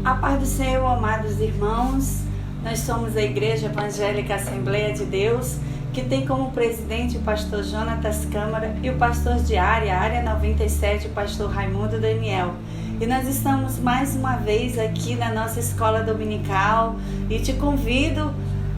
A paz do Senhor, amados irmãos. Nós somos a Igreja Evangélica Assembleia de Deus, que tem como presidente o pastor Jonatas Câmara e o pastor de área 97, o pastor Raimundo Daniel. E nós estamos mais uma vez aqui na nossa escola dominical e te convido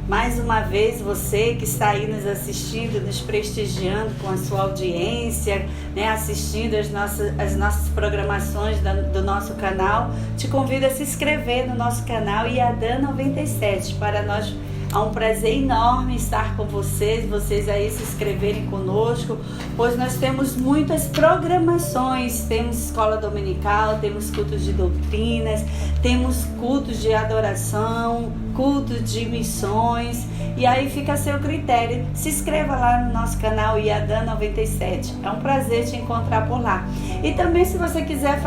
mais uma vez, você que está aí nos assistindo, nos prestigiando com a sua audiência, assistindo as nossas programações do nosso canal, te convido a se inscrever no nosso canal IADAN 97. Para nós é um prazer enorme estar com vocês aí se inscreverem conosco, pois nós temos muitas programações, temos escola dominical, temos cultos de doutrinas, temos cultos de adoração, cultos de missões, e aí fica a seu critério. Se inscreva lá no nosso canal IADAN 97, é um prazer te encontrar por lá. E também, se você quiser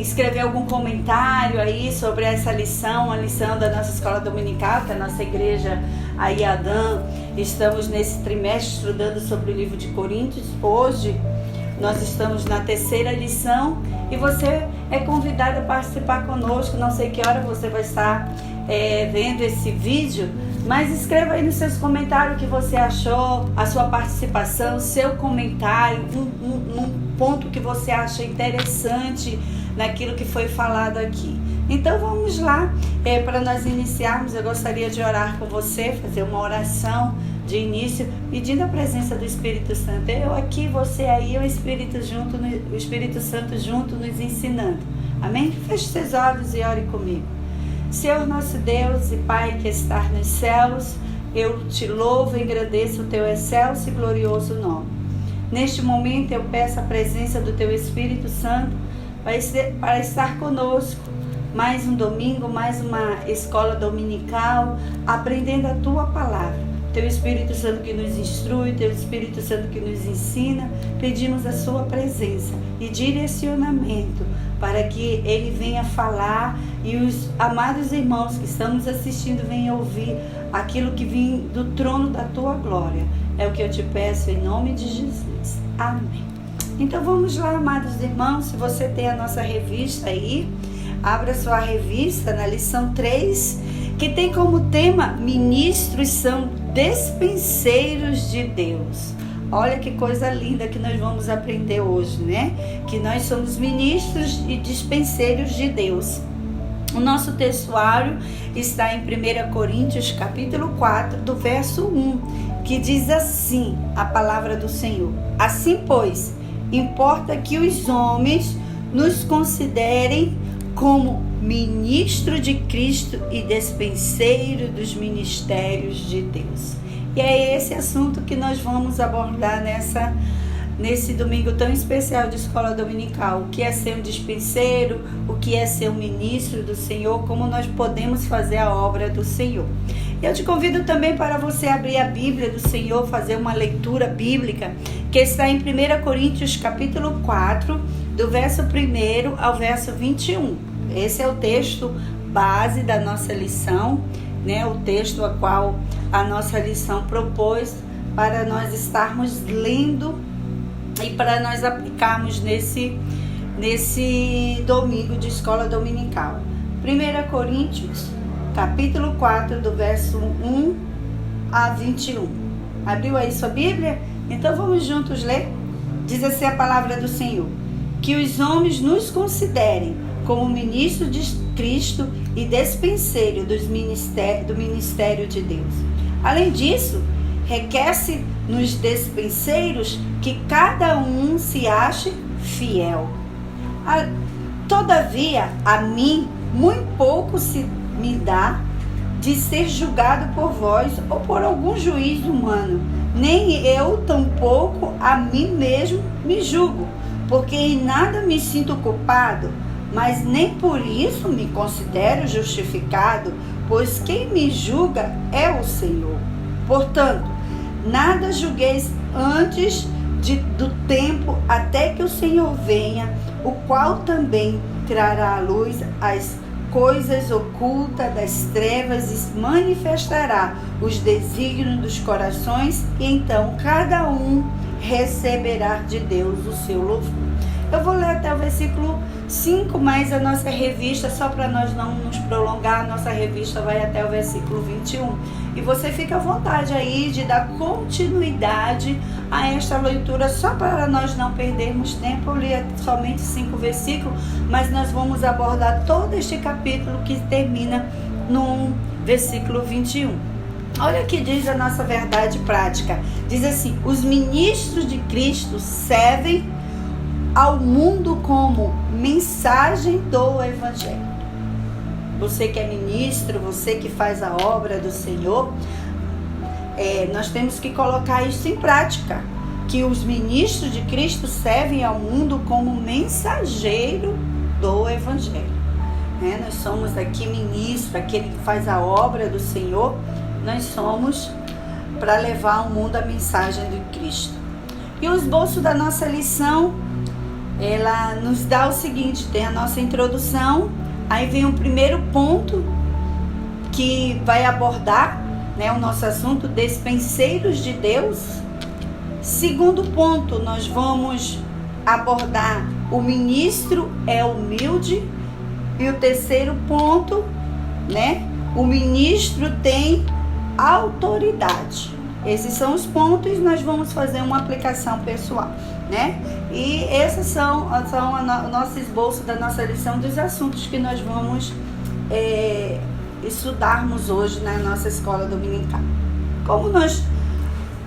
escrever algum comentário aí sobre essa lição, a lição da nossa escola dominical, que a nossa igreja, a IADAN, estamos nesse trimestre estudando sobre o livro de Coríntios. Hoje nós estamos na terceira lição e você é convidado a participar conosco. Não sei que hora você vai estar vendo esse vídeo, mas escreva aí nos seus comentários o que você achou, a sua participação, seu comentário, um ponto que você acha interessante naquilo que foi falado aqui. Então vamos lá, para nós iniciarmos, eu gostaria de orar com você, fazer uma oração de início, pedindo a presença do Espírito Santo. Eu aqui, você aí, o Espírito Santo junto nos ensinando. Amém? Feche seus olhos e ore comigo. Senhor nosso Deus e Pai que está nos céus, eu te louvo e engrandeço o teu excelso e glorioso nome. Neste momento eu peço a presença do teu Espírito Santo para estar conosco. Mais um domingo, mais uma escola dominical, aprendendo a tua palavra. Teu Espírito Santo que nos instrui, Teu Espírito Santo que nos ensina, pedimos a sua presença e direcionamento para que Ele venha falar e os amados irmãos que estão nos assistindo venham ouvir aquilo que vem do trono da Tua glória. É o que eu te peço em nome de Jesus. Amém. Então vamos lá, amados irmãos, se você tem a nossa revista aí, abra sua revista na lição 3, que tem como tema: ministros são despenseiros de Deus. Olha que coisa linda que nós vamos aprender hoje, né? Que nós somos ministros e dispenseiros de Deus. O nosso textuário está em 1 Coríntios, capítulo 4, do verso 1, que diz assim, a palavra do Senhor: assim, pois, importa que os homens nos considerem como ministro de Cristo e despenseiro dos ministérios de Deus. E é esse assunto que nós vamos abordar nesse domingo tão especial de escola dominical. O que é ser um dispenseiro, o que é ser um ministro do Senhor, como nós podemos fazer a obra do Senhor. Eu te convido também para você abrir a Bíblia do Senhor, fazer uma leitura bíblica, que está em 1 Coríntios capítulo 4, do verso 1 ao verso 21. Esse é o texto base da nossa lição, o texto a qual a nossa lição propôs para nós estarmos lendo e para nós aplicarmos nesse domingo de escola dominical. 1 Coríntios, capítulo 4, do verso 1 a 21. Abriu aí sua Bíblia? Então vamos juntos ler? Diz assim a palavra do Senhor: que os homens nos considerem como ministro de Cristo e despenseiro do ministério de Deus. Além disso, requer-se nos despenseiros que cada um se ache fiel. Todavia, a mim, muito pouco se me dá de ser julgado por vós ou por algum juiz humano. Nem eu, tampouco, a mim mesmo me julgo, porque em nada me sinto culpado, mas nem por isso me considero justificado, pois quem me julga é o Senhor. Portanto, nada julgueis antes do tempo, até que o Senhor venha, o qual também trará à luz as coisas ocultas das trevas e manifestará os desígnios dos corações, e então cada um receberá de Deus o seu louvor. Eu vou ler até o versículo 5, mas a nossa revista, só para nós não nos prolongar, a nossa revista vai até o versículo 21. E você fica à vontade aí de dar continuidade a esta leitura, só para nós não perdermos tempo. Eu li somente 5 versículos, mas nós vamos abordar todo este capítulo que termina no versículo 21. Olha o que diz a nossa verdade prática. Diz assim: os ministros de Cristo servem ao mundo como mensagem do Evangelho. Você que é ministro, você que faz a obra do Senhor, nós temos que colocar isso em prática, que os ministros de Cristo servem ao mundo como mensageiro do Evangelho. Nós somos aqui ministro, aquele que faz a obra do Senhor, nós somos para levar ao mundo a mensagem de Cristo. E o esboço da nossa lição, ela nos dá o seguinte: tem a nossa introdução, aí vem o primeiro ponto que vai abordar, o nosso assunto, despenseiros de Deus. Segundo ponto, nós vamos abordar o ministro é humilde. E o terceiro ponto, o ministro tem autoridade. Esses são os pontos, nós vamos fazer uma aplicação pessoal, E esses são o nosso esboço da nossa lição, dos assuntos que nós vamos estudarmos hoje na nossa escola dominical. Como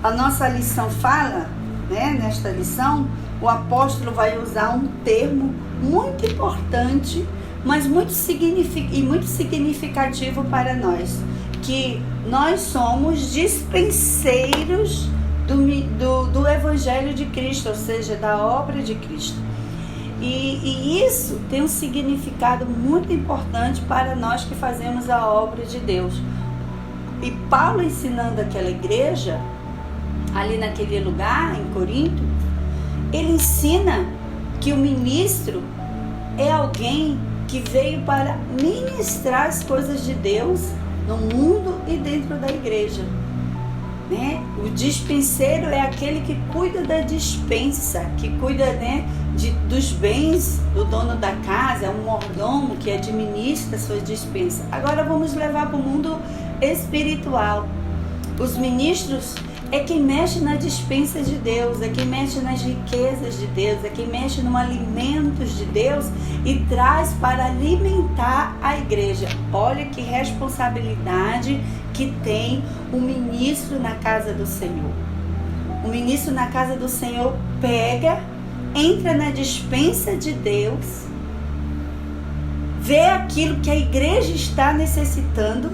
a nossa lição fala, nesta lição, o apóstolo vai usar um termo muito importante, mas muito significativo para nós, que nós somos dispenseiros do Evangelho de Cristo, ou seja, da obra de Cristo. E isso tem um significado muito importante para nós que fazemos a obra de Deus. E Paulo, ensinando aquela igreja, ali naquele lugar, em Corinto, ele ensina que o ministro é alguém que veio para ministrar as coisas de Deus no mundo e dentro da igreja. O dispenseiro é aquele que cuida da dispensa, que cuida dos bens do dono da casa, é um mordomo que administra a sua dispensa. Agora vamos levar para o mundo espiritual. Os ministros é quem mexe na dispensa de Deus, é quem mexe nas riquezas de Deus, é quem mexe nos alimentos de Deus e traz para alimentar a igreja. Olha que responsabilidade que tem o ministro na casa do Senhor. O ministro na casa do Senhor entra na dispensa de Deus, vê aquilo que a igreja está necessitando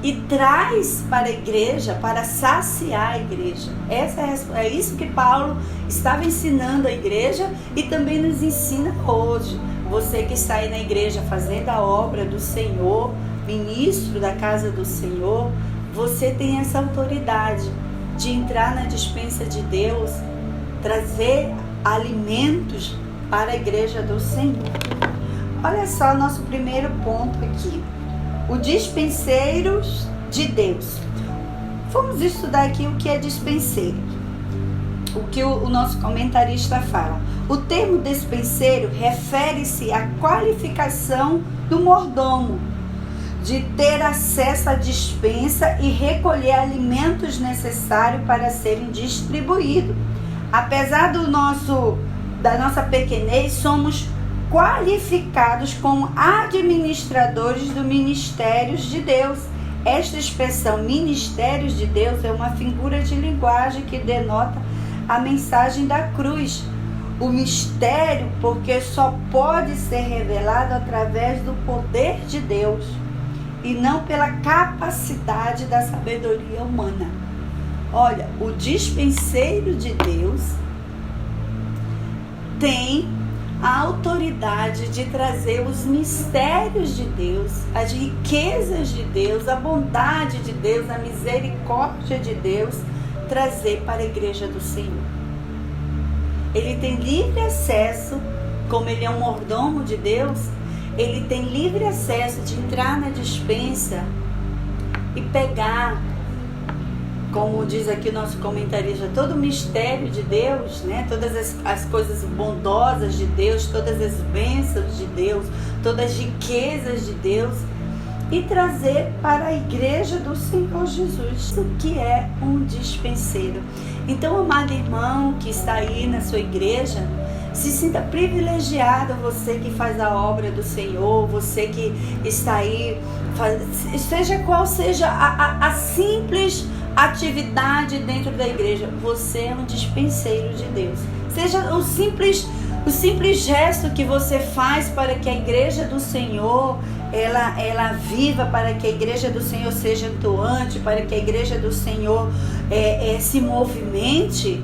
e traz para a igreja, para saciar a igreja. É isso que Paulo estava ensinando a igreja e também nos ensina hoje. Você que está aí na igreja fazendo a obra do Senhor, ministro da casa do Senhor, você tem essa autoridade de entrar na dispensa de Deus, trazer alimentos para a igreja do Senhor. Olha só nosso primeiro ponto aqui. O dispenseiros de Deus. Vamos estudar aqui o que é dispenseiro. O que o nosso comentarista fala. O termo dispenseiro refere-se à qualificação do mordomo de ter acesso à dispensa e recolher alimentos necessários para serem distribuídos. Apesar da nossa pequenez, somos qualificados como administradores do ministérios de Deus. Esta expressão ministérios de Deus é uma figura de linguagem que denota a mensagem da cruz. O mistério, porque só pode ser revelado através do poder de Deus e não pela capacidade da sabedoria humana. Olha, o dispenseiro de Deus tem a autoridade de trazer os mistérios de Deus, as riquezas de Deus, a bondade de Deus, a misericórdia de Deus, trazer para a igreja do Senhor. Ele tem livre acesso, como ele é um mordomo de Deus, ele tem livre acesso de entrar na dispensa e pegar como diz aqui o nosso comentarista, todo o mistério de Deus, né? Todas as coisas bondosas de Deus, todas as bênçãos de Deus, todas as riquezas de Deus, e trazer para a igreja do Senhor Jesus, o que é um dispenseiro. Então, amado irmão que está aí na sua igreja, se sinta privilegiado, você que faz a obra do Senhor, você que está aí, seja qual seja a simples atividade dentro da igreja, você é um dispenseiro de Deus. Seja o simples gesto que você faz para que a igreja do Senhor ela viva, para que a igreja do Senhor seja atuante, para que a igreja do Senhor se movimente.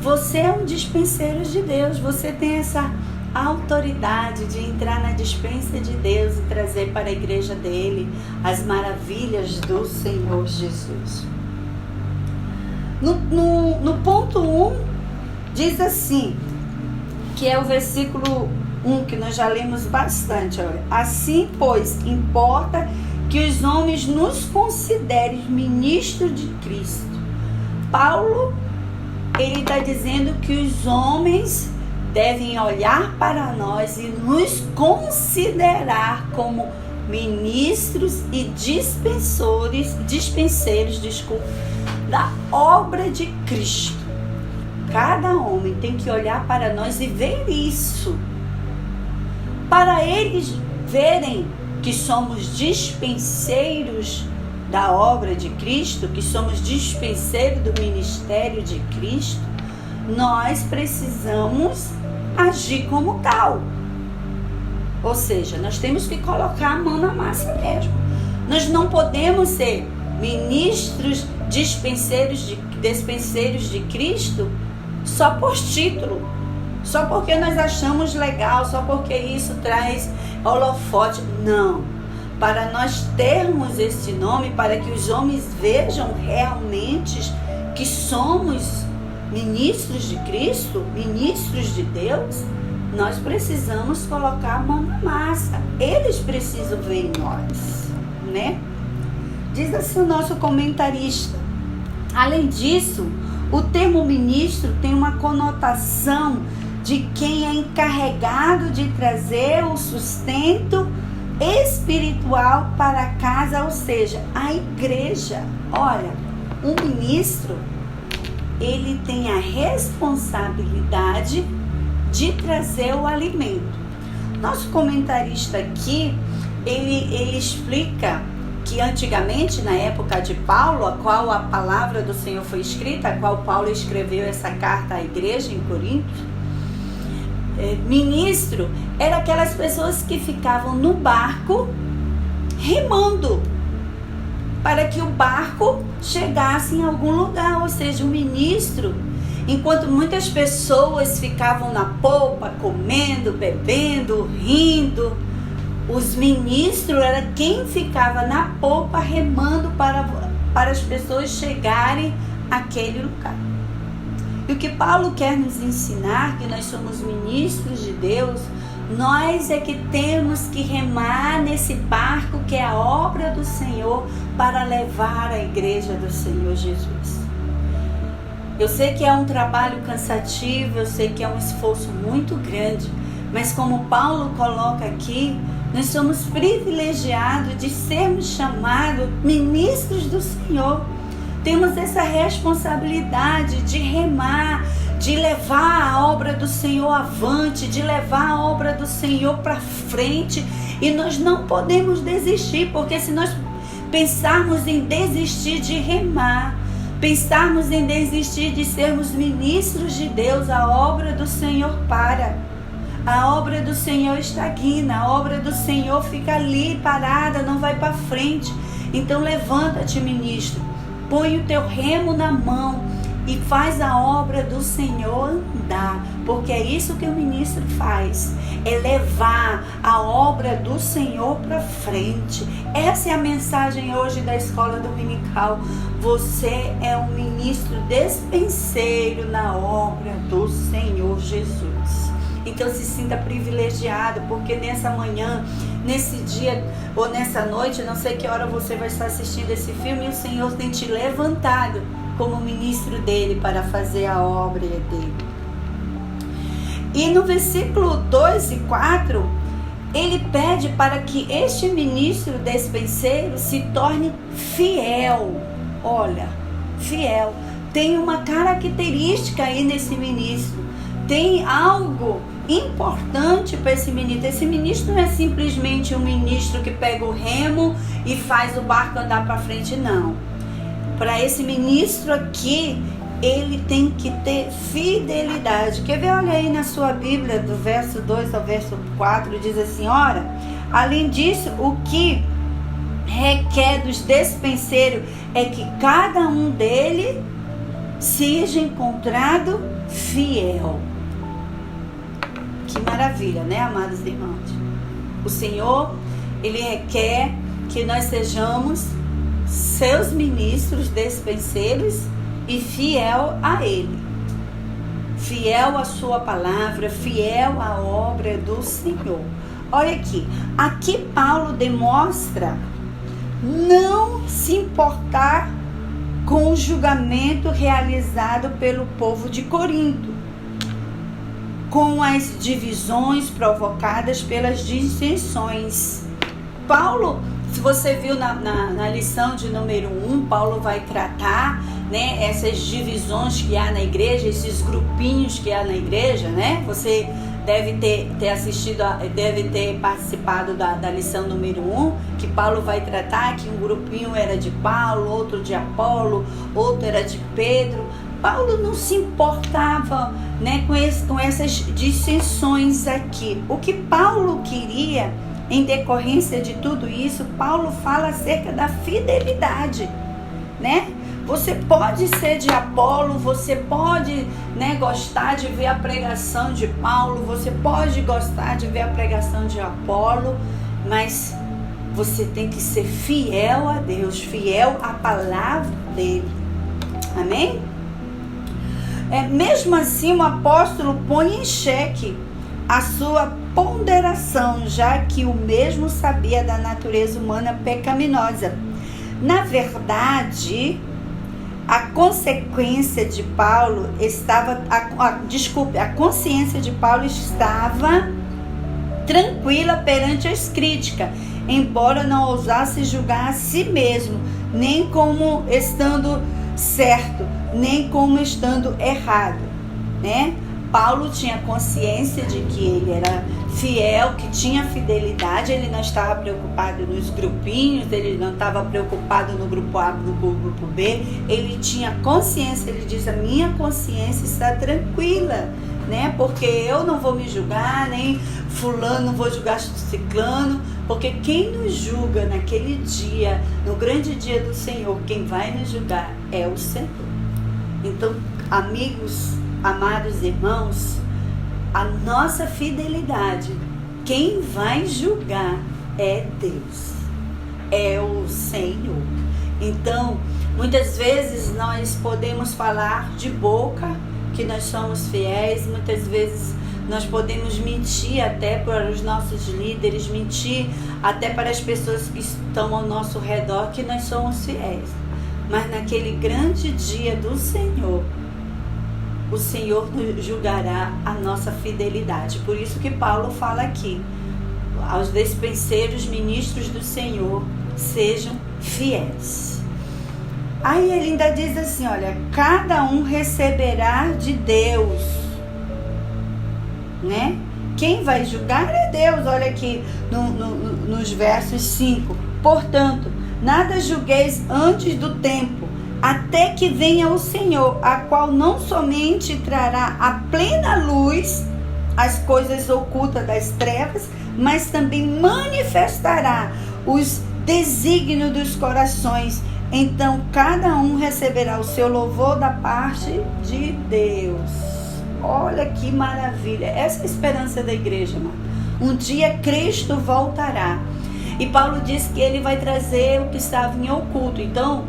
Você é um dispenseiro de Deus, você tem essa autoridade de entrar na dispensa de Deus e trazer para a igreja dele as maravilhas do Senhor Jesus. No ponto 1, diz assim, que é o versículo 1, que nós já lemos bastante. Olha. Assim, pois, importa que os homens nos considerem ministros de Cristo. Paulo, ele está dizendo que os homens devem olhar para nós e nos considerar como ministros e dispenseiros, da obra de Cristo. Cada homem tem que olhar para nós e ver isso, para eles verem que somos dispenseiros da obra de Cristo, que somos dispenseiros do ministério de Cristo. Nós precisamos agir como tal. Ou seja, nós temos que colocar a mão na massa mesmo. Nós não podemos ser ministros, dispenseiros de Cristo só por título, só porque nós achamos legal, só porque isso traz holofote. Não. Para nós termos esse nome, para que os homens vejam realmente que somos ministros de Cristo, ministros de Deus, nós precisamos colocar a mão na massa. Eles precisam ver em nós, né? Diz assim o nosso comentarista. Além disso, o termo ministro tem uma conotação de quem é encarregado de trazer o sustento espiritual para a casa, ou seja, a igreja. Olha, um ministro, ele tem a responsabilidade de trazer o alimento. Nosso comentarista aqui, ele explica que antigamente, na época de Paulo, a qual a palavra do Senhor foi escrita, a qual Paulo escreveu essa carta à igreja em Corinto, ministro era aquelas pessoas que ficavam no barco remando para que o barco chegasse em algum lugar. Ou seja, o ministro, enquanto muitas pessoas ficavam na popa comendo, bebendo, rindo, os ministros era quem ficava na popa remando para as pessoas chegarem àquele lugar. E o que Paulo quer nos ensinar, que nós somos ministros de Deus, nós é que temos que remar nesse barco que é a obra do Senhor para levar a igreja do Senhor Jesus. Eu sei que é um trabalho cansativo, eu sei que é um esforço muito grande, mas como Paulo coloca aqui, nós somos privilegiados de sermos chamados ministros do Senhor. Temos essa responsabilidade de remar, de levar a obra do Senhor avante, de levar a obra do Senhor para frente. E nós não podemos desistir, porque se nós pensarmos em desistir de remar, pensarmos em desistir de sermos ministros de Deus, a obra do Senhor para. A obra do Senhor estagna, a obra do Senhor fica ali parada, não vai para frente. Então levanta-te, ministro, põe o teu remo na mão e faz a obra do Senhor andar, porque é isso que o ministro faz, é levar a obra do Senhor para frente. Essa é a mensagem hoje da escola dominical. Você é um ministro despenseiro na obra do Senhor Jesus. Então se sinta privilegiado, porque nessa manhã, nesse dia ou nessa noite, não sei que hora você vai estar assistindo esse filme, e o Senhor tem te levantado como ministro dele para fazer a obra dele. E no versículo 2 e 4, ele pede para que este ministro despenseiro se torne fiel. Olha, fiel. Tem uma característica aí nesse ministro. Tem algo importante para esse ministro. Esse ministro não é simplesmente um ministro que pega o remo e faz o barco andar para frente, não. Para esse ministro aqui, ele tem que ter fidelidade. Quer ver? Olha aí na sua Bíblia, do verso 2 ao verso 4, diz assim: ora, além disso, o que requer dos despenseiros é que cada um dele seja encontrado fiel. Que maravilha, né, amados irmãos? O Senhor, ele requer que nós sejamos seus ministros despenseiros e fiel a ele, fiel à sua palavra, fiel à obra do Senhor. Olha aqui Paulo demonstra não se importar com o julgamento realizado pelo povo de Corinto, com as divisões provocadas pelas dissensões. Paulo, se você viu na lição de número 1, Paulo vai tratar, né, essas divisões que há na igreja, esses grupinhos que há na igreja, né? Você deve ter assistido, deve ter participado da lição número 1, que Paulo vai tratar que um grupinho era de Paulo, outro de Apolo, outro era de Pedro. Paulo não se importava, né, com essas dissensões aqui. O que Paulo queria, em decorrência de tudo isso, Paulo fala acerca da fidelidade, né? Você pode ser de Apolo, você pode, né, gostar de ver a pregação de Paulo, você pode gostar de ver a pregação de Apolo, mas você tem que ser fiel a Deus, fiel à palavra dele. Amém? Mesmo assim, o apóstolo põe em xeque a sua ponderação, já que o mesmo sabia da natureza humana pecaminosa. Na verdade, a consequência de Paulo estava, a consciência de Paulo estava tranquila perante as críticas, embora não ousasse julgar a si mesmo, nem como estando certo, nem como estando errado, né? Paulo tinha consciência de que ele era fiel, que tinha fidelidade, ele não estava preocupado nos grupinhos, ele não estava preocupado no grupo A, no grupo B, ele tinha consciência, ele diz: a minha consciência está tranquila, né? Porque eu não vou me julgar, nem fulano, não vou julgar ciclano, porque quem nos julga naquele dia, no grande dia do Senhor, quem vai nos julgar é o Senhor. Então, amigos, amados irmãos, a nossa fidelidade, quem vai julgar é Deus, é o Senhor. Então, muitas vezes nós podemos falar de boca que nós somos fiéis, muitas vezes nós podemos mentir até para os nossos líderes, mentir até para as pessoas que estão ao nosso redor que nós somos fiéis. Mas naquele grande dia do Senhor, o Senhor julgará a nossa fidelidade. Por isso que Paulo fala aqui, aos despenseiros ministros do Senhor, sejam fiéis. Aí ele ainda diz assim, olha, cada um receberá de Deus, né? Quem vai julgar é Deus. Olha aqui nos versos 5. Portanto, nada julgueis antes do tempo, até que venha o Senhor, a qual não somente trará a plena luz as coisas ocultas das trevas, mas também manifestará os desígnios dos corações. Então cada um receberá o seu louvor da parte de Deus. Olha que maravilha, essa é a esperança da igreja, mano. Um dia Cristo voltará, e Paulo diz que ele vai trazer o que estava em oculto. Então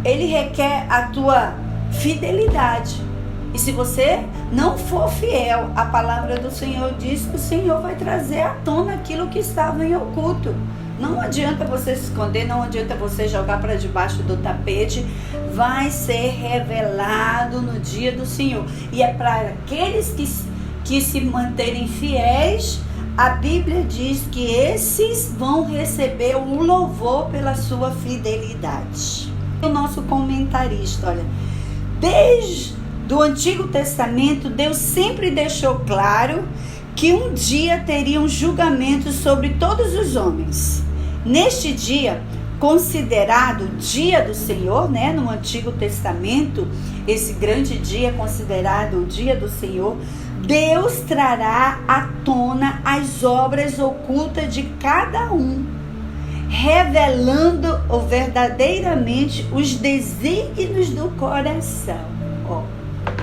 ele requer a tua fidelidade. E se você não for fiel, a palavra do Senhor diz que o Senhor vai trazer à tona aquilo que estava em oculto. Não adianta você se esconder, não adianta você jogar para debaixo do tapete. Vai ser revelado no dia do Senhor. E é para aqueles que se manterem fiéis. A Bíblia diz que esses vão receber o louvor pela sua fidelidade. O nosso comentarista, olha, desde o Antigo Testamento, Deus sempre deixou claro que um dia teria um julgamento sobre todos os homens. Neste dia, considerado dia do Senhor, né, no Antigo Testamento, esse grande dia considerado o dia do Senhor, Deus trará à tona as obras ocultas de cada um, revelando verdadeiramente os desígnios do coração.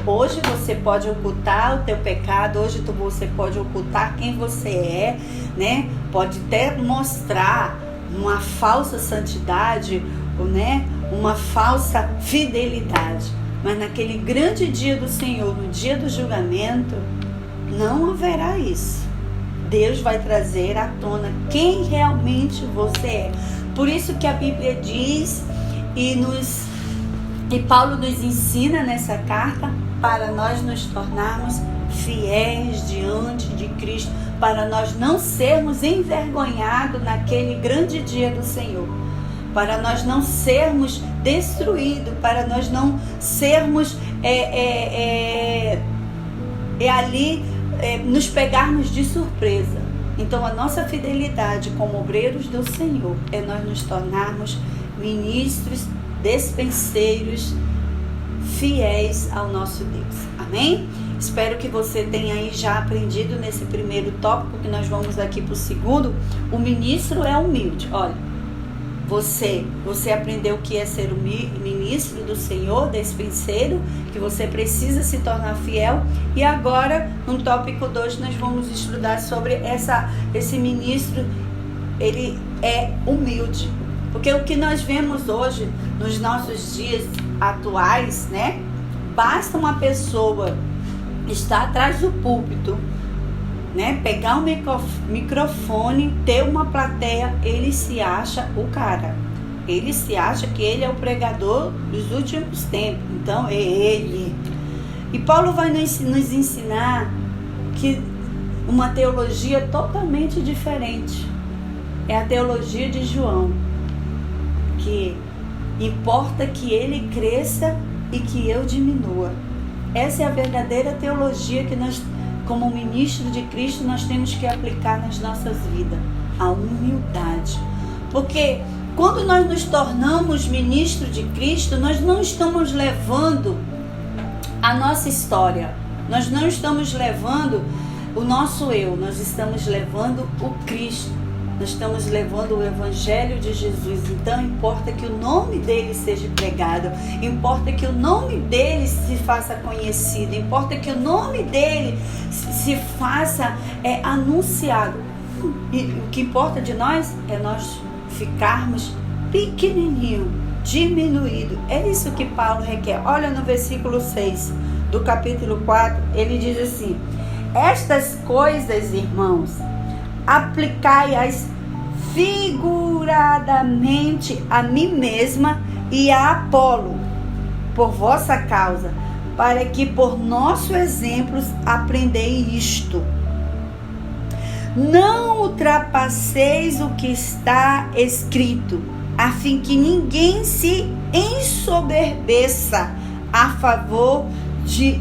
Hoje você pode ocultar o teu pecado, hoje você pode ocultar quem você é, né? Pode até mostrar uma falsa santidade, né? Uma falsa fidelidade. Mas naquele grande dia do Senhor, no dia do julgamento, não haverá isso. Deus vai trazer à tona quem realmente você é. Por isso que a Bíblia diz e Paulo nos ensina nessa carta para nós nos tornarmos fiéis diante de Cristo, para nós não sermos envergonhados naquele grande dia do Senhor, para nós não sermos destruídos, para nós não sermos nos pegarmos de surpresa. Então a nossa fidelidade como obreiros do Senhor é nós nos tornarmos ministros, despenseiros, fiéis ao nosso Deus. Amém? Espero que você tenha aí já aprendido nesse primeiro tópico, que nós vamos aqui para o segundo. O ministro é humilde. Olha, você aprendeu o que é ser ministro do Senhor, despenseiro, que você precisa se tornar fiel. E agora, no tópico 2, nós vamos estudar sobre esse ministro. Ele é humilde. Porque o que nós vemos hoje, nos nossos dias atuais, né? Basta uma pessoa estar atrás do púlpito, né? Pegar um microfone, ter uma plateia, ele se acha o cara. Ele se acha que ele é o pregador dos últimos tempos. Então, é ele. E Paulo vai nos ensinar que uma teologia totalmente diferente. É a teologia de João. Que importa que ele cresça e que eu diminua. Essa é a verdadeira teologia que nós, como ministro de Cristo, nós temos que aplicar nas nossas vidas. A humildade. Porque quando nós nos tornamos ministros de Cristo, nós não estamos levando a nossa história. Nós não estamos levando o nosso eu. Nós estamos levando o Cristo. Nós estamos levando o Evangelho de Jesus. Então importa que o nome dele seja pregado, importa que o nome dele se faça conhecido, importa que o nome dele se faça anunciado. E o que importa de nós é nós ficarmos pequenininho, diminuído. É isso que Paulo requer. Olha no versículo 6 do capítulo 4, ele diz assim: estas coisas, irmãos, aplicai-as figuradamente a mim mesma e a Apolo, por vossa causa, para que por nossos exemplos aprendei isto. Não ultrapasseis o que está escrito, a fim que ninguém se ensoberbeça a favor de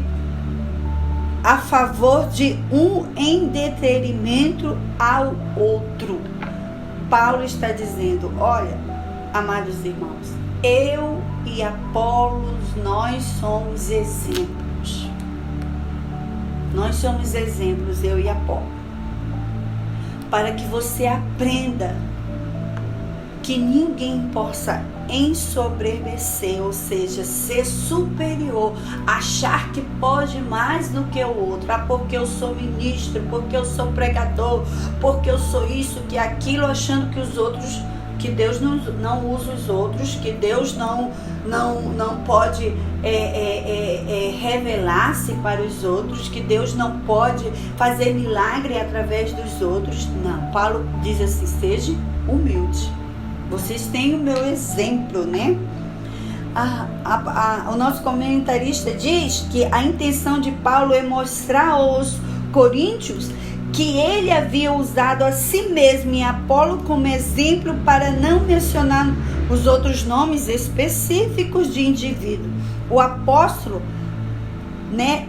um em detrimento ao outro. Paulo está dizendo: olha, amados irmãos, eu e Apolos, nós somos exemplos. Nós somos exemplos, eu e Apolo. Para que você aprenda que ninguém possa ensoberbecer, ou seja, ser superior, achar que pode mais do que o outro. Porque eu sou ministro, porque eu sou pregador, porque eu sou isso, que aquilo, achando que os outros, que Deus não usa os outros, que Deus não pode revelar-se para os outros, que Deus não pode fazer milagre através dos outros. Não, Paulo diz assim: seja humilde. Vocês têm o meu exemplo, né? O nosso comentarista diz que a intenção de Paulo é mostrar aos coríntios que ele havia usado a si mesmo e Apolo como exemplo para não mencionar os outros nomes específicos de indivíduo. O apóstolo, né,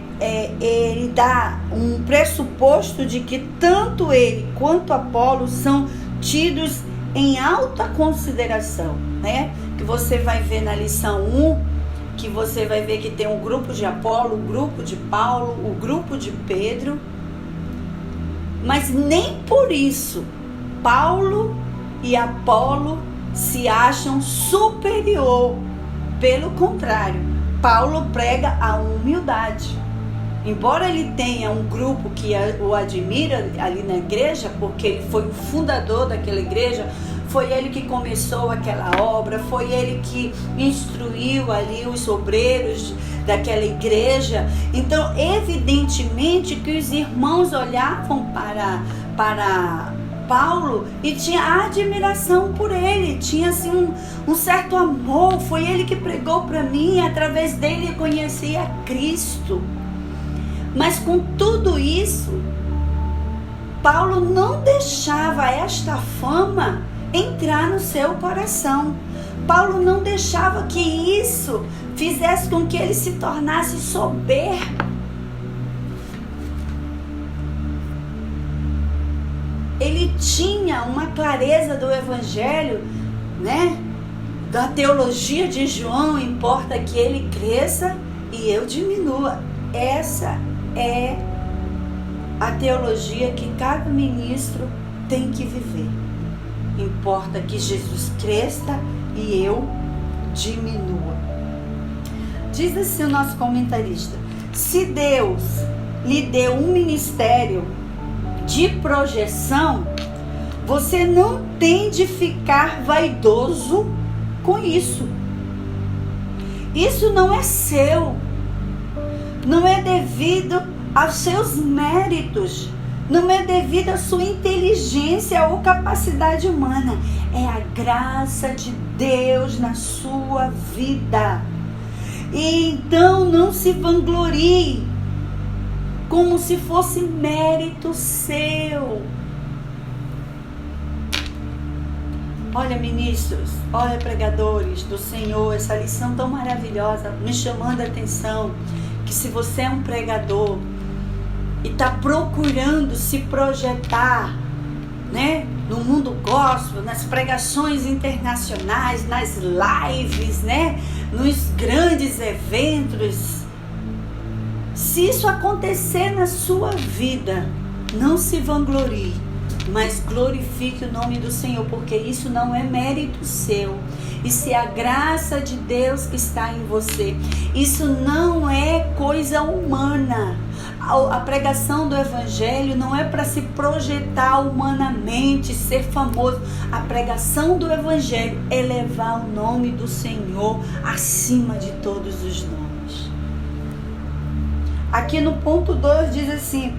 ele dá um pressuposto de que tanto ele quanto Apolo são tidos em alta consideração, né? Que você vai ver na lição 1, que você vai ver que tem um grupo de Apolo, um grupo de Paulo, o grupo de Pedro. Mas nem por isso Paulo e Apolo se acham superior. Pelo contrário, Paulo prega a humildade. Embora ele tenha um grupo que o admira ali na igreja, porque ele foi o fundador daquela igreja, foi ele que começou aquela obra, foi ele que instruiu ali os obreiros daquela igreja. Então, evidentemente que os irmãos olhavam para Paulo e tinha admiração por ele, tinha assim um certo amor. Foi ele que pregou para mim, através dele eu conheci a Cristo. Mas com tudo isso, Paulo não deixava esta fama entrar no seu coração. Paulo não deixava que isso fizesse com que ele se tornasse soberbo. Ele tinha uma clareza do evangelho, né? Da teologia de João, importa que ele cresça e eu diminua. Essa é a teologia que cada ministro tem que viver. Importa que Jesus cresça e eu diminua. Diz assim o nosso comentarista: se Deus lhe deu um ministério de projeção, você não tem de ficar vaidoso com isso. Isso não é seu, não é devido aos seus méritos, não é devido à sua inteligência ou capacidade humana. É a graça de Deus na sua vida. E então não se vanglorie como se fosse mérito seu. Olha, ministros, olha, pregadores do Senhor, essa lição tão maravilhosa, me chamando a atenção, que se você é um pregador e está procurando se projetar, né, no mundo gospel, nas pregações internacionais, nas lives, né, nos grandes eventos, se isso acontecer na sua vida, não se vanglorie, mas glorifique o nome do Senhor, porque isso não é mérito seu. Isso é a graça de Deus que está em você. Isso não é coisa humana. A pregação do Evangelho não é para se projetar humanamente, ser famoso. A pregação do Evangelho é levar o nome do Senhor acima de todos os nomes. Aqui no ponto 2 diz assim: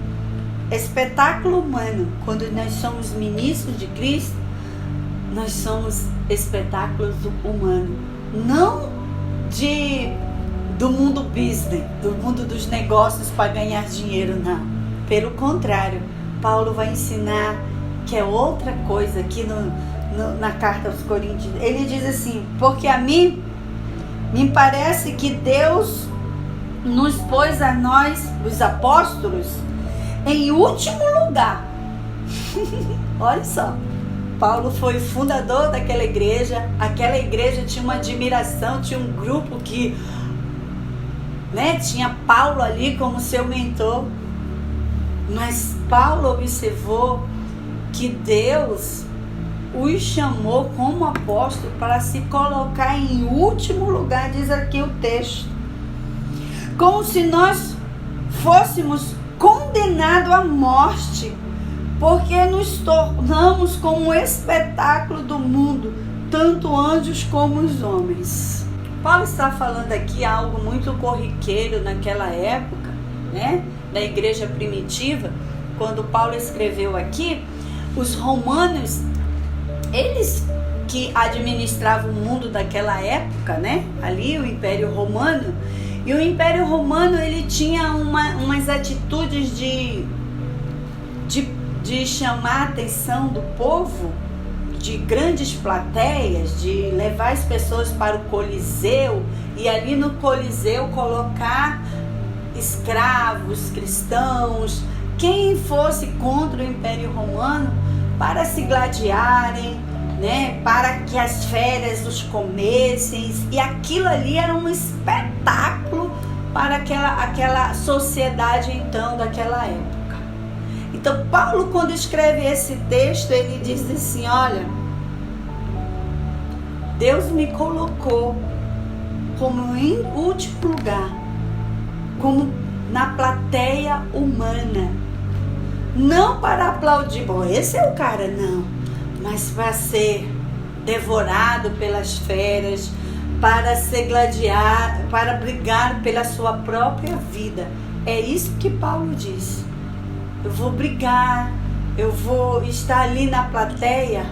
espetáculo humano. Quando nós somos ministros de Cristo, nós somos espetáculos humanos, não do mundo business, do mundo dos negócios para ganhar dinheiro, não. Pelo contrário, Paulo vai ensinar que é outra coisa aqui na carta aos Coríntios. Ele diz assim: porque a mim me parece que Deus nos pôs a nós, os apóstolos, em último lugar. Olha só, Paulo foi fundador daquela igreja. Aquela igreja tinha uma admiração, tinha um grupo que, né, tinha Paulo ali como seu mentor. Mas Paulo observou que Deus os chamou como apóstolo para se colocar em último lugar, diz aqui o texto. Como se nós fôssemos condenados à morte, porque nos tornamos como um espetáculo do mundo, tanto anjos como os homens. Paulo está falando aqui algo muito corriqueiro naquela época, né? Da igreja primitiva. Quando Paulo escreveu aqui, os romanos, eles que administravam o mundo daquela época, né? Ali o Império Romano. E o Império Romano, ele tinha umas atitudes de chamar a atenção do povo, de grandes plateias, de levar as pessoas para o Coliseu e ali no Coliseu colocar escravos, cristãos, quem fosse contra o Império Romano, para se gladiarem, né, para que as feras os comessem, e aquilo ali era um espetáculo para aquela sociedade então daquela época. Então Paulo, quando escreve esse texto, ele diz assim: olha, Deus me colocou como em último lugar, como na plateia humana, não para aplaudir, bom, esse é o cara, não, mas para ser devorado pelas feras, para ser gladiar, para brigar pela sua própria vida. É isso que Paulo diz. Eu vou brigar, eu vou estar ali na plateia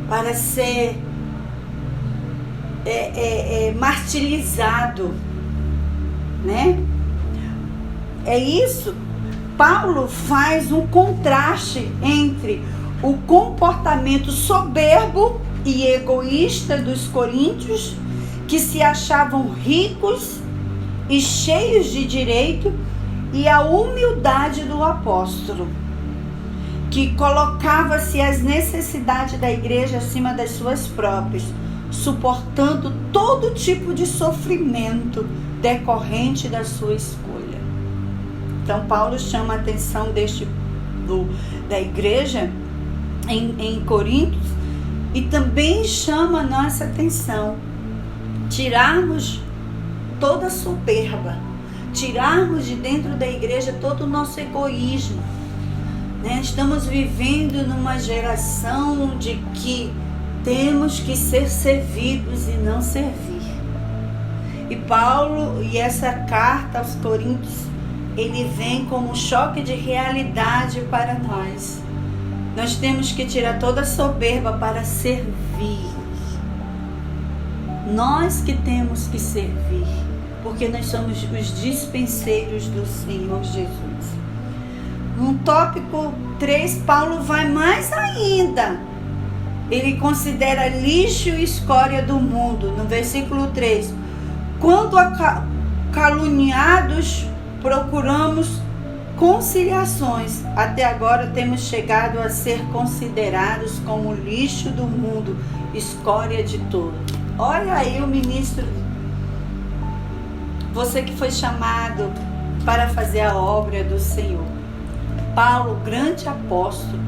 para ser martirizado, né? É isso. Paulo faz um contraste entre o comportamento soberbo e egoísta dos coríntios, que se achavam ricos e cheios de direito, e a humildade do apóstolo, que colocava-se as necessidades da igreja acima das suas próprias, suportando todo tipo de sofrimento decorrente da sua escolha. Então Paulo chama a atenção da igreja em Coríntios, e também chama a nossa atenção tirarmos toda a soberba, tirarmos de dentro da igreja todo o nosso egoísmo, né? Estamos vivendo numa geração de que temos que ser servidos e não servir. E Paulo, e essa carta aos Coríntios, ele vem como um choque de realidade para nós. Nós temos que tirar toda a soberba para servir. Nós que temos que servir, porque nós somos os dispenseiros do Senhor Jesus. No tópico 3, Paulo vai mais ainda. Ele considera lixo e escória do mundo. No versículo 3, quando caluniados procuramos conciliações, até agora temos chegado a ser considerados como lixo do mundo, escória de todo. Olha aí o ministro, você que foi chamado para fazer a obra do Senhor. Paulo, grande apóstolo,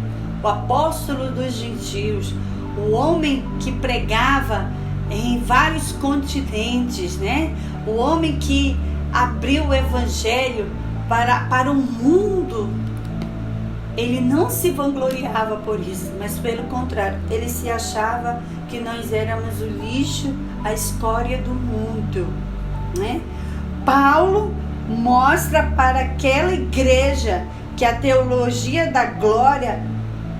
o apóstolo dos gentios, o homem que pregava em vários continentes, né? O homem que abriu o evangelho para o mundo. Ele não se vangloriava por isso, mas pelo contrário, ele se achava que nós éramos o lixo, a escória do mundo, né? Paulo mostra para aquela igreja que a teologia da glória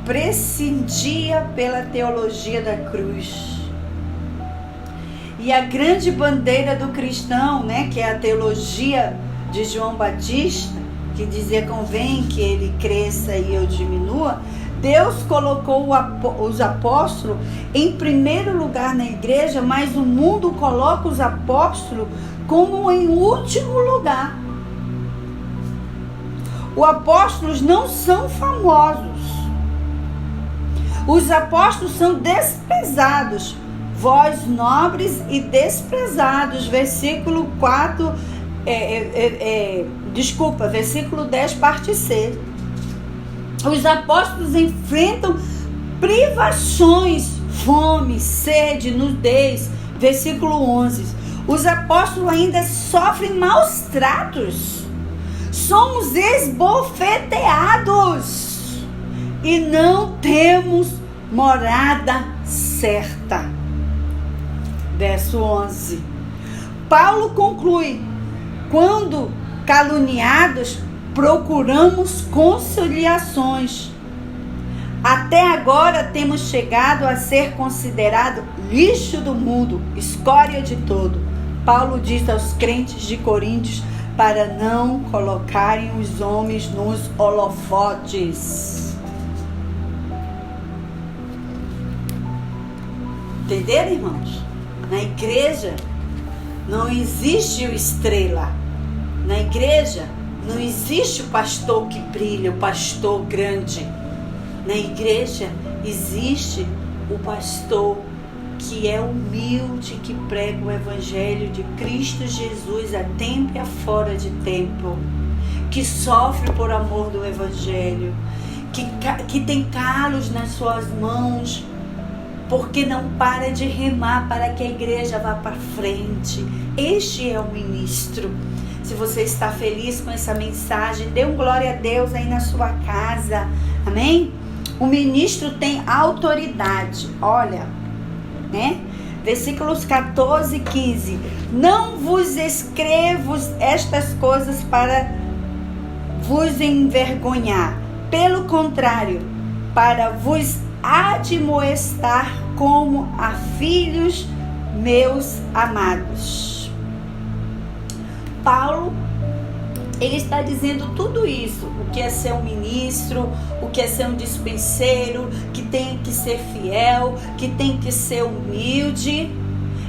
prescindia pela teologia da cruz. E a grande bandeira do cristão, né, que é a teologia de João Batista, que dizia: convém que ele cresça e eu diminua. Deus colocou os apóstolos em primeiro lugar na igreja, mas o mundo coloca os apóstolos como em último lugar. Os apóstolos não são famosos. Os apóstolos são desprezados. Vós nobres e desprezados. Versículo 4, versículo 10, parte C. Os apóstolos enfrentam privações, fome, sede, nudez. Versículo 11. Os apóstolos ainda sofrem maus tratos. Somos esbofeteados e não temos morada certa. Verso 11. Paulo conclui: quando caluniados, procuramos conciliações. Até agora temos chegado a ser considerado lixo do mundo, escória de todo. Paulo diz aos crentes de Coríntios para não colocarem os homens nos holofotes. Entenderam, irmãos? Na igreja não existe o estrela. Na igreja não existe o pastor que brilha, o pastor grande. Na igreja existe o pastor que é humilde, que prega o evangelho de Cristo Jesus a tempo e a fora de tempo, que sofre por amor do evangelho, que tem calos nas suas mãos, porque não para de remar para que a igreja vá para frente. Este é o ministro. Se você está feliz com essa mensagem, dê um glória a Deus aí na sua casa. Amém? O ministro tem autoridade. Olha, né? Versículos 14 e 15. Não vos escrevo estas coisas para vos envergonhar. Pelo contrário, para vos admoestar como a filhos meus amados. Paulo, ele está dizendo tudo isso, o que é ser um ministro, o que é ser um dispenseiro, que tem que ser fiel, que tem que ser humilde.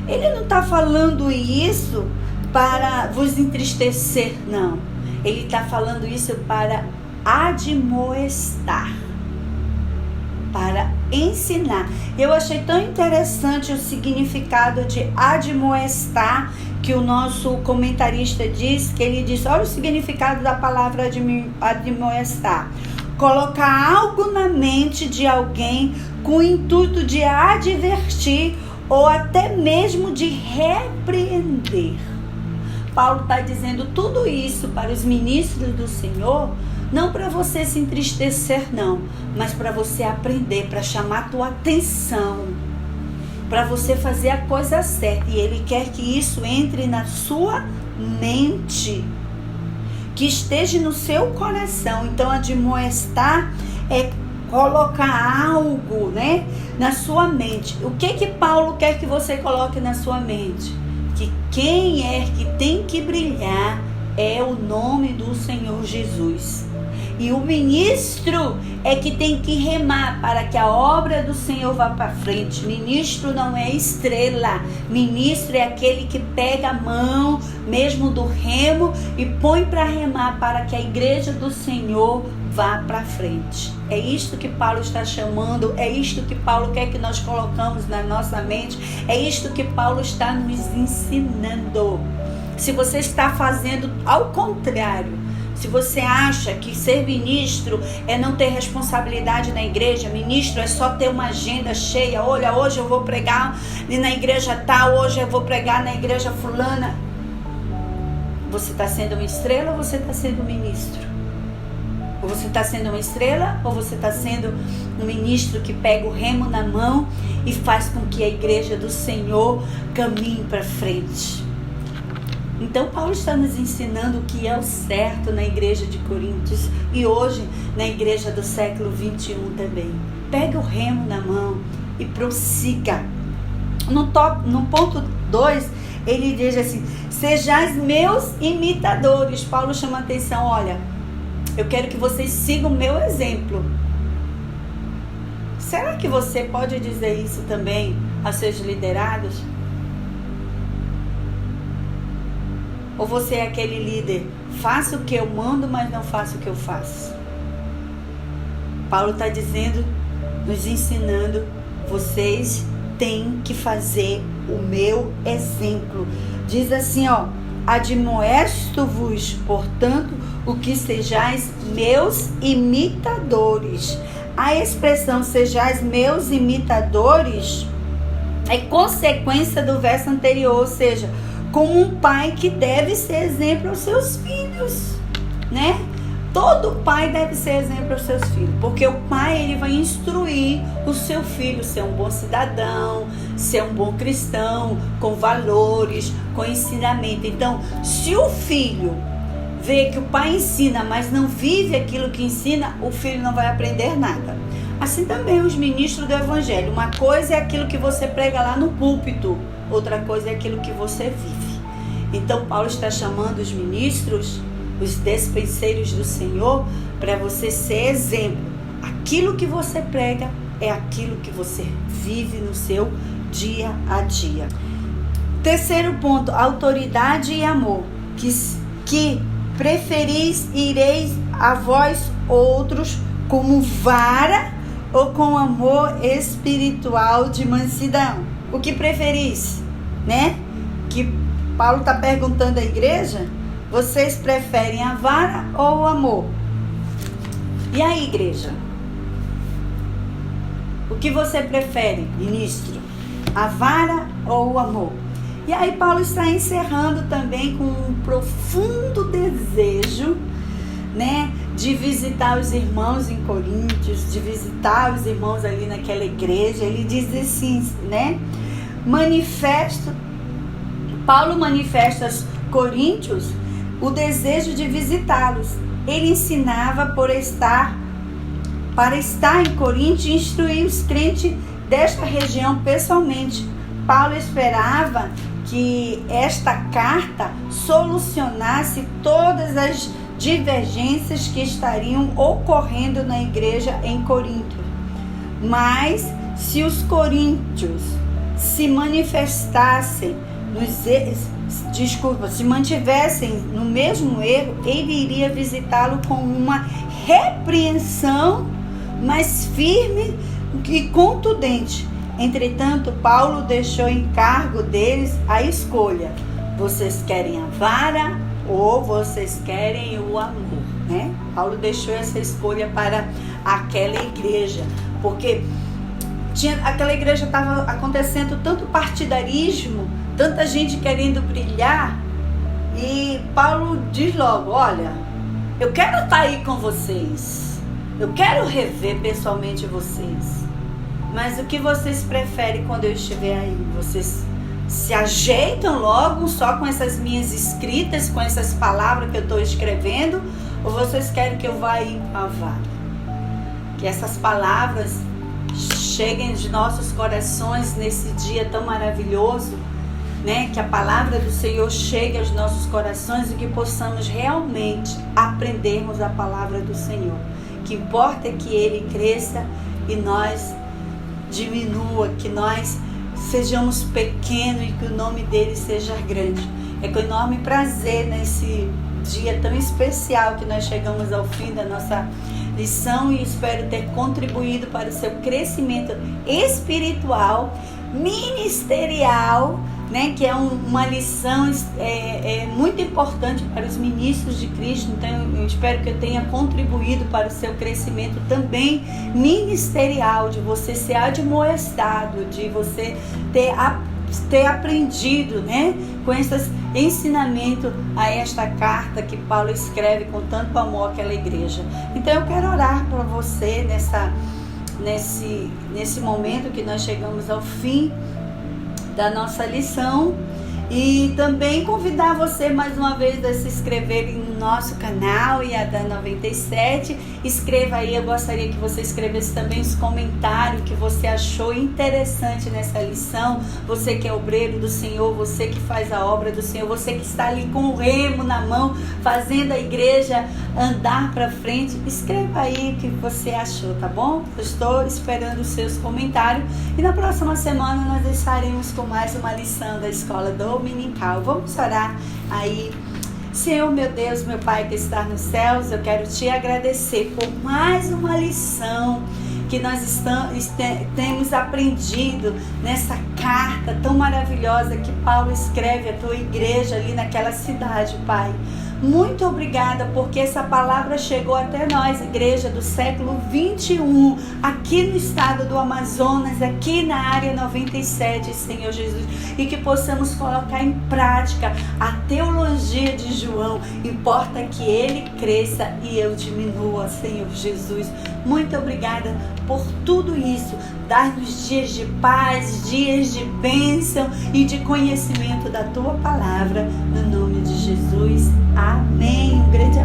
Ele não está falando isso para vos entristecer, não. Ele está falando isso para admoestar, para ensinar. Eu achei tão interessante o significado de admoestar, que o nosso comentarista diz, que ele diz, olha o significado da palavra admoestar: colocar algo na mente de alguém com o intuito de advertir ou até mesmo de repreender. Paulo está dizendo tudo isso para os ministros do Senhor, não para você se entristecer, não, mas para você aprender, para chamar a tua atenção, para você fazer a coisa certa. E Ele quer que isso entre na sua mente, que esteja no seu coração. Então, admoestar é colocar algo, né, na sua mente. O que Paulo quer que você coloque na sua mente? Que quem é que tem que brilhar é o nome do Senhor Jesus. E o ministro é que tem que remar para que a obra do Senhor vá para frente. Ministro não é estrela. Ministro é aquele que pega a mão mesmo do remo e põe para remar para que a igreja do Senhor vá para frente. É isto que Paulo está chamando, é isto que Paulo quer que nós colocamos na nossa mente, é isto que Paulo está nos ensinando. Se você está fazendo ao contrário, se você acha que ser ministro é não ter responsabilidade na igreja, ministro é só ter uma agenda cheia, olha, hoje eu vou pregar na igreja tal, hoje eu vou pregar na igreja fulana. Você está sendo uma estrela ou você está sendo um ministro? Ou você está sendo uma estrela ou você está sendo um ministro que pega o remo na mão e faz com que a igreja do Senhor caminhe para frente? Então Paulo está nos ensinando o que é o certo na igreja de Coríntios e hoje na igreja do século 21 também. Pega o remo na mão e prossiga. No ponto 2, ele diz assim: sejais meus imitadores. Paulo chama a atenção, olha, eu quero que vocês sigam o meu exemplo. Será que você pode dizer isso também aos seus liderados? Ou você é aquele líder, faça o que eu mando, mas não faça o que eu faço? Paulo está dizendo, nos ensinando, vocês têm que fazer o meu exemplo. Diz assim, ó, admoesto-vos, portanto, o que sejais meus imitadores. A expressão sejais meus imitadores é consequência do verso anterior, ou seja, como um pai que deve ser exemplo aos seus filhos, né? Todo pai deve ser exemplo aos seus filhos, porque o pai ele vai instruir o seu filho a ser um bom cidadão, ser um bom cristão, com valores, com ensinamento. Então, se o filho vê que o pai ensina, mas não vive aquilo que ensina, o filho não vai aprender nada. Assim também os ministros do evangelho. Uma coisa é aquilo que você prega lá no púlpito, outra coisa é aquilo que você vive. Então, Paulo está chamando os ministros, os despenseiros do Senhor, para você ser exemplo. Aquilo que você prega é aquilo que você vive no seu dia a dia. Terceiro ponto, autoridade e amor. Que preferis ireis a vós outros como vara ou com amor espiritual de mansidão. O que preferis, né? Que Paulo está perguntando à igreja. Vocês preferem a vara ou o amor? E aí, igreja? O que você prefere, ministro? A vara ou o amor? E aí Paulo está encerrando também com um profundo desejo, né, de visitar os irmãos em Coríntios, de visitar os irmãos ali naquela igreja. Ele diz assim, né? Paulo manifesta aos coríntios o desejo de visitá-los. Ele ensinava para estar em Corinto e instruir os crentes desta região pessoalmente. Paulo esperava que esta carta solucionasse todas as divergências que estariam ocorrendo na igreja em Corinto. Mas se os coríntios se manifestassem se mantivessem no mesmo erro, ele iria visitá-lo com uma repreensão mais firme e contundente. Entretanto, Paulo deixou em cargo deles a escolha. Vocês querem a vara ou vocês querem o amor, né? Paulo deixou essa escolha para aquela igreja, porque aquela igreja estava acontecendo tanto partidarismo, tanta gente querendo brilhar, e Paulo diz logo, olha, eu quero estar aí com vocês, eu quero rever pessoalmente vocês, mas o que vocês preferem quando eu estiver aí? Vocês se ajeitam logo só com essas minhas escritas, com essas palavras que eu estou escrevendo, ou vocês querem que eu vá aí para a vara? Que essas palavras cheguem aos nossos corações nesse dia tão maravilhoso, né? Que a palavra do Senhor chegue aos nossos corações e que possamos realmente aprendermos a palavra do Senhor. O que importa é que Ele cresça e nós diminua, que nós sejamos pequenos e que o nome dele seja grande. É com enorme prazer nesse dia tão especial que nós chegamos ao fim da nossa lição e espero ter contribuído para o seu crescimento espiritual, ministerial, né, que é uma lição muito importante para os ministros de Cristo. Então eu espero que eu tenha contribuído para o seu crescimento também ministerial, de você ser admoestado, de você ter aprendido, né, com esses ensinamentos a esta carta que Paulo escreve com tanto amor àquela igreja. Então eu quero orar para você nesse momento que nós chegamos ao fim da nossa lição, e também convidar você mais uma vez a se inscrever no nosso canal Iadan 97. Escreva aí, eu gostaria que você escrevesse também os comentários que você achou interessante nessa lição. Você que é obreiro do Senhor, você que faz a obra do Senhor, você que está ali com o remo na mão, fazendo a igreja andar para frente, escreva aí o que você achou, tá bom? Eu estou esperando os seus comentários e na próxima semana nós estaremos com mais uma lição da Escola Dominical. Vamos orar aí. Senhor, meu Deus, meu Pai que está nos céus, eu quero te agradecer por mais uma lição que nós temos aprendido nessa carta tão maravilhosa que Paulo escreve à tua igreja ali naquela cidade, Pai. Muito obrigada, porque essa palavra chegou até nós, igreja do século 21, aqui no estado do Amazonas, aqui na área 97, Senhor Jesus, e que possamos colocar em prática a teologia de João. Importa que ele cresça e eu diminua, Senhor Jesus. Muito obrigada por tudo isso. Dar-nos dias de paz, dias de bênção e de conhecimento da tua palavra, no nome de Jesus. Amém. Um grande abraço.